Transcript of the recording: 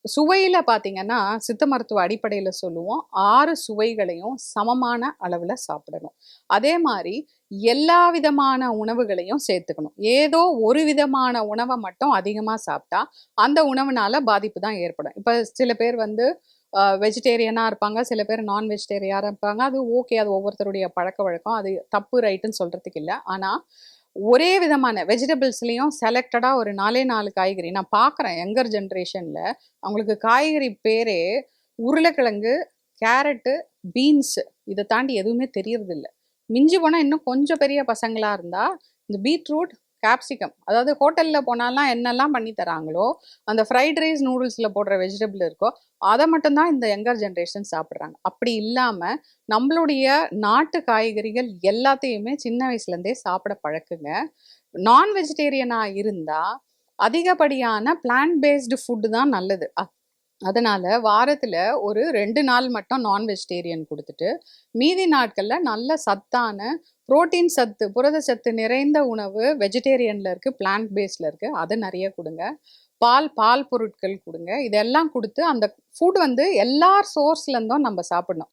சுவையில பார்த்தீங்கன்னா, சித்த மருத்துவ அடிப்படையில சொல்லுவோம். 6 சுவைகளையும் சமமான அளவுல சாப்பிடணும். அதே மாரி எல்லா விதமான உணவுகளையும் சேர்த்துக்கணும். ஏதோ ஒரு விதமான உணவ மட்டும் அதிகமா சாப்பிட்டா, அந்த உணவுனால பாதிப்பு தான் ஏற்படும். இப்ப சில பேர் வந்து வெஜிடேரியனா இருப்பாங்க. சில பேர் நான் வெஜிடேரியனா இருப்பாங்க. அது ஓகே. அது ஒவ்வொருத்தருடைய பழக்கவழக்கம். அது தப்பு, ரைட்டுன்னு சொல்றதுக்கு இல்ல. ஆனா, ஒரே விதமான வெஜிடபிள்ஸ்லயும் செலக்டடா ஒரு 4 காய்கறி நான் பார்க்குறேன் யங்கர் ஜெனரேஷன்ல. அவங்களுக்கு காய்கறி பேரே உருளைக்கிழங்கு, கேரட்டு, பீன்ஸ் இத தாண்டி எதுவுமே தெரியறதில்ல. மிஞ்சி போனா இன்னும் கொஞ்சம் பெரிய பசங்களா இருந்தா, இந்த பீட்ரூட், கேப்சிகம் அதாவது ஹோட்டல்ல போனாலாம் என்னெல்லாம் பண்ணி தராங்களோ, அந்த ஃப்ரைட் ரைஸ், நூடுல்ஸ்ல போடுற வெஜிடபிள் இருக்கோ, அத மட்டும் தான் இந்த யங்கர் ஜெனரேஷன் சாப்பிடுறாங்க. அப்படி இல்லாம, நம்மளுடைய நாட்டு காய்கறிகள் எல்லாத்தையுமே சின்ன வயசுலேருந்தே சாப்பிட பழக்குங்க. நான் வெஜிடேரியனா இருந்தா, அதிகப்படியான பிளான்ட் பேஸ்டு ஃபுட் தான் நல்லது. அதனால வாரத்துல ஒரு 2 நாள் மட்டும் நான் வெஜிடேரியன் குடுத்துட்டு, மீதி நாட்கள்ல நல்ல சத்தான புரோட்டீன் சத்து, புரத சத்து நிறைந்த உணவு வெஜிடேரியன்ல இருக்கு, பிளான்ட் பேஸ்ட்ல இருக்கு. அத நெறைய குடுங்க. பால் பொருட்கள் குடுங்க. இதெல்லாம் குடுத்து அந்த ஃபுட் வந்து எல்லா சோர்ஸ்ல இருந்தும் நம்ம சாப்பிடணும்.